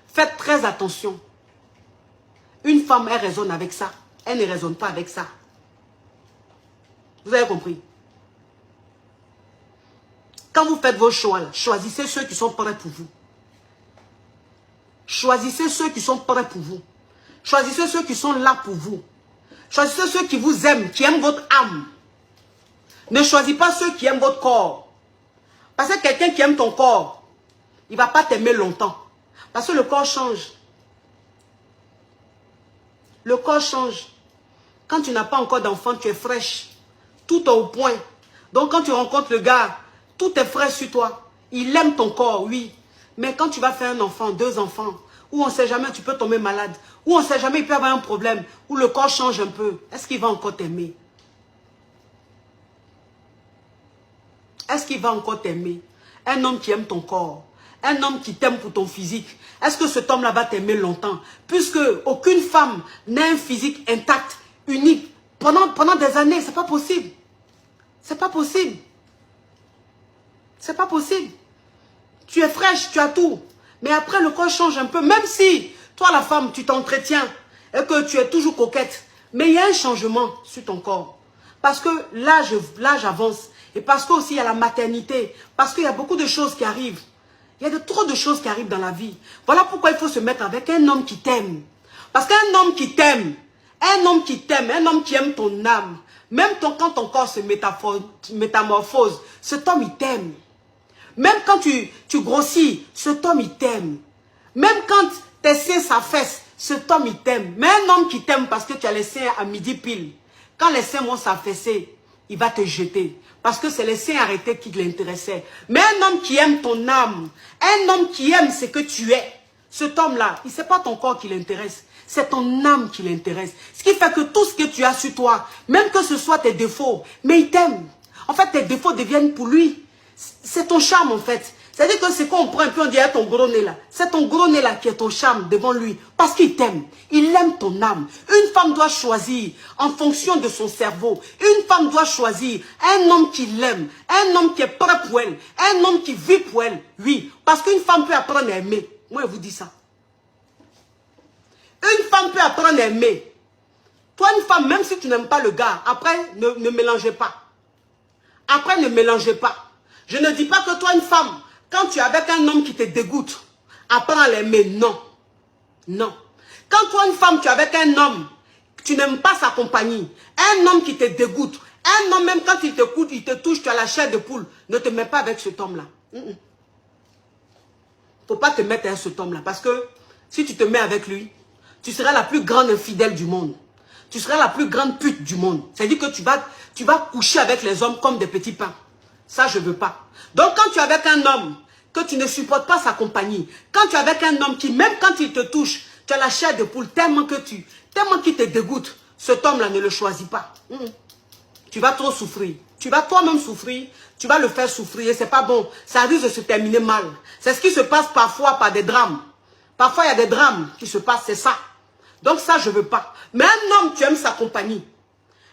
Faites très attention. Une femme, elle raisonne avec ça. Elle ne raisonne pas avec ça. Vous avez compris? Quand vous faites vos choix, là, choisissez ceux qui sont prêts pour vous. Choisissez ceux qui sont prêts pour vous. Choisissez ceux qui sont là pour vous. Choisissez ceux qui vous aiment, qui aiment votre âme. Ne choisissez pas ceux qui aiment votre corps. Parce que quelqu'un qui aime ton corps, il ne va pas t'aimer longtemps. Parce que le corps change. Le corps change. Quand tu n'as pas encore d'enfant, tu es fraîche. Tout est au point. Donc quand tu rencontres le gars, tout est frais sur toi. Il aime ton corps, oui. Mais quand tu vas faire un enfant, 2 enfants, où on ne sait jamais, tu peux tomber malade, où on ne sait jamais, il peut y avoir un problème, où le corps change un peu, est-ce qu'il va encore t'aimer? Est-ce qu'il va encore t'aimer? Un homme qui aime ton corps, un homme qui t'aime pour ton physique, est-ce que cet homme-là va t'aimer longtemps? Puisque aucune femme n'a un physique intact, unique, pendant des années, c'est pas possible. C'est pas possible. C'est pas possible. Tu es fraîche, tu as tout. Mais après, le corps change un peu. Même si, toi, la femme, tu t'entretiens et que tu es toujours coquette. Mais il y a un changement sur ton corps. Parce que l'âge avance. Et parce qu'aussi, il y a la maternité. Parce qu'il y a beaucoup de choses qui arrivent. Il y a trop de choses qui arrivent dans la vie. Voilà pourquoi il faut se mettre avec un homme qui t'aime. Parce qu'un homme qui t'aime, un homme qui aime ton âme, même quand ton corps se métamorphose, cet homme, il t'aime. Même quand tu grossis, cet homme, il t'aime. Même quand tes seins s'affaissent, cet homme, il t'aime. Mais un homme qui t'aime parce que tu as les seins à midi pile, quand les seins vont s'affaisser, il va te jeter. Parce que c'est les seins arrêtés qui l'intéressaient. Mais un homme qui aime ton âme, un homme qui aime ce que tu es, cet homme-là, il ne sait pas ton corps qui l'intéresse. C'est ton âme qui l'intéresse. Ce qui fait que tout ce que tu as sur toi, même que ce soit tes défauts, mais il t'aime. En fait, tes défauts deviennent pour lui. C'est ton charme, en fait. C'est-à-dire que c'est qu'on prend et puis on dit, ton gros nez là. C'est ton gros nez là qui est ton charme devant lui. Parce qu'il t'aime. Il aime ton âme. Une femme doit choisir en fonction de son cerveau. Une femme doit choisir un homme qui l'aime. Un homme qui est prêt pour elle. Un homme qui vit pour elle. Oui. Parce qu'une femme peut apprendre à aimer. Moi, je vous dis ça. Une femme peut apprendre à aimer. Toi, une femme, même si tu n'aimes pas le gars, après, ne mélangez pas. Après, ne mélangez pas. Je ne dis pas que toi, une femme, quand tu es avec un homme qui te dégoûte, apprends à l'aimer. Non. Non. Quand toi, une femme, tu es avec un homme, tu n'aimes pas sa compagnie, un homme qui te dégoûte, un homme, même quand il te touche, tu as la chair de poule, ne te mets pas avec cet homme-là. Il ne faut pas te mettre avec cet homme-là. Parce que si tu te mets avec lui, tu seras la plus grande infidèle du monde. Tu seras la plus grande pute du monde. C'est-à-dire que tu vas coucher avec les hommes comme des petits pains. Ça, je ne veux pas. Donc, quand tu es avec un homme, que tu ne supportes pas sa compagnie, quand tu es avec un homme qui, même quand il te touche, tu as la chair de poule tellement qu'il te dégoûte, cet homme-là ne le choisit pas. Tu vas trop souffrir. Tu vas toi-même souffrir, tu vas le faire souffrir et c'est pas bon. Ça risque de se terminer mal. C'est ce qui se passe parfois par des drames. Parfois, il y a des drames qui se passent, c'est ça. Donc ça, je ne veux pas. Mais un homme, tu aimes sa compagnie.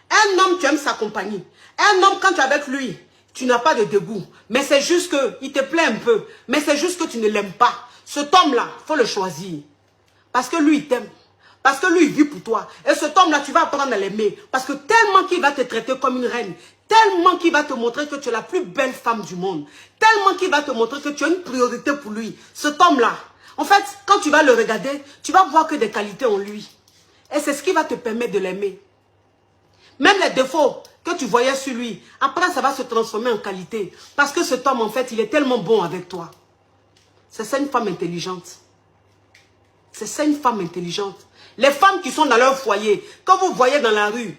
Un homme, tu aimes sa compagnie. Un homme, quand tu es avec lui, tu n'as pas de dégoût. Mais c'est juste qu'il te plaît un peu. Mais c'est juste que tu ne l'aimes pas. Cet homme-là, il faut le choisir. Parce que lui, il t'aime. Parce que lui, il vit pour toi. Et cet homme-là, tu vas apprendre à l'aimer. Parce que tellement qu'il va te traiter comme une reine. Tellement qu'il va te montrer que tu es la plus belle femme du monde. Tellement qu'il va te montrer que tu as une priorité pour lui. Cet homme-là, en fait, quand tu vas le regarder, tu vas voir que des qualités en lui. Et c'est ce qui va te permettre de l'aimer. Même les défauts que tu voyais sur lui, après ça va se transformer en qualité. Parce que cet homme, en fait, il est tellement bon avec toi. C'est ça une femme intelligente. C'est ça une femme intelligente. Les femmes qui sont dans leur foyer, quand vous voyez dans la rue,